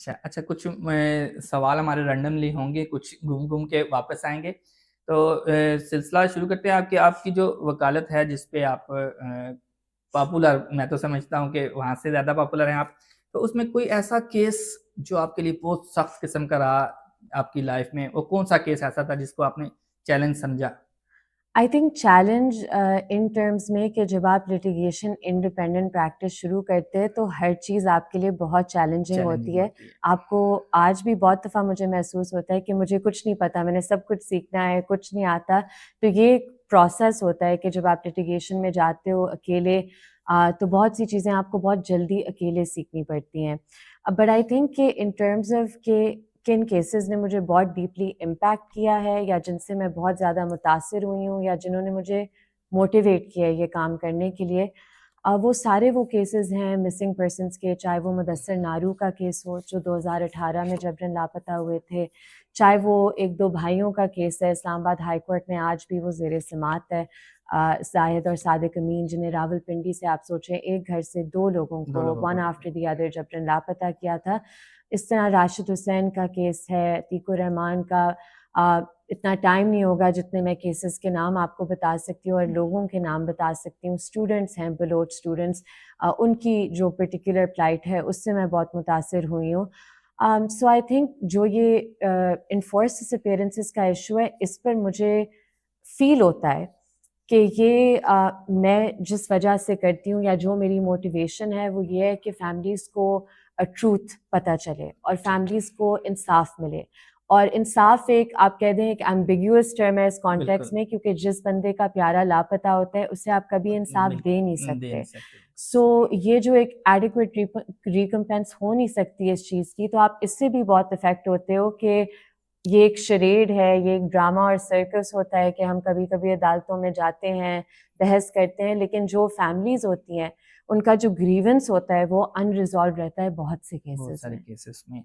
اچھا اچھا، کچھ سوال ہمارے رینڈملی ہوں گے، کچھ گھوم گھوم کے واپس آئیں گے. تو سلسلہ شروع کرتے ہیں. آپ کی جو وکالت ہے جس پہ آپ پاپولر، میں تو سمجھتا ہوں کہ وہاں سے زیادہ پاپولر ہیں آپ، تو اس میں کوئی ایسا کیس جو آپ کے لیے بہت سخت قسم کا رہا آپ کی لائف میں، وہ کون سا کیس ایسا تھا جس کو آپ نے چیلنج سمجھا؟ I think challenge in terms میں کہ جب آپ لٹیگیشن انڈیپینڈنٹ پریکٹس شروع کرتے ہیں تو ہر چیز آپ کے لیے بہت چیلنجنگ ہوتی ہے. آپ کو آج بھی بہت دفعہ مجھے محسوس ہوتا ہے کہ مجھے کچھ نہیں پتہ، میں نے سب کچھ سیکھنا ہے، کچھ نہیں آتا. تو یہ ایک پروسیس ہوتا ہے کہ جب آپ لٹیگیشن میں جاتے ہو اکیلے تو بہت سی چیزیں آپ کو بہت جلدی اکیلے سیکھنی پڑتی ہیں. بٹ آئی تھنک کہ ان ٹرمز آف کہ کن کیسز نے مجھے بہت ڈیپلی امپیکٹ کیا ہے یا جن سے میں بہت زیادہ متاثر ہوئی ہوں یا جنہوں نے مجھے موٹیویٹ کیا ہے یہ کام کرنے کے لیے، وہ سارے وہ کیسز ہیں مسنگ پرسنس کے. چاہے وہ مدثر نارو کا کیس ہو جو 2018 میں جبراً لاپتہ ہوئے تھے، چاہے وہ ایک دو بھائیوں کا کیس ہے اسلام آباد ہائی کورٹ میں آج بھی وہ زیر سماعت ہے، زاہد اور صادق امین، جنہیں راول پنڈی سے آپ سوچیں ایک گھر سے دو لوگوں کو ون آفٹر دی ادر جبراً لاپتہ کیا تھا. اس طرح راشد حسین کا کیس ہے، عتیق الرحمان کا. اتنا ٹائم نہیں ہوگا جتنے میں کیسز کے نام آپ کو بتا سکتی ہوں اور لوگوں کے نام بتا سکتی ہوں. اسٹوڈنٹس ہیں، بلوچ اسٹوڈنٹس، ان کی جو پرٹیکولر پلائٹ ہے اس سے میں بہت متاثر ہوئی ہوں. سو آئی تھنک جو یہ انفورس ڈس اپیئرنسز کا ایشو ہے، اس پر مجھے فیل ہوتا ہے کہ یہ میں جس وجہ سے کرتی ہوں یا جو میری موٹیویشن ہے وہ یہ ہے کہ فیملیز کو ٹروتھ پتہ چلے اور فیملیز کو انصاف ملے. اور انصاف ایک آپ کہہ دیں ایک ایمبیگیوس ٹرم ہے اس کانٹیکس میں، کیونکہ جس بندے کا پیارا لاپتہ ہوتا ہے اسے آپ کبھی انصاف دے نہیں سکتے. سو یہ جو ایک ایڈیکویٹ ریکمپینس ہو نہیں سکتی اس چیز کی، تو آپ اس سے بھی بہت افیکٹ ہوتے ہو کہ یہ ایک شریڈ ہے، یہ ایک ڈرامہ اور سرکس ہوتا ہے کہ ہم کبھی کبھی عدالتوں میں جاتے ہیں، بحث کرتے ہیں، لیکن جو فیملیز ہوتی ہیں ان کا جو گریونس ہوتا ہے وہ ان ریزالو رہتا ہے بہت سے کیسز میں.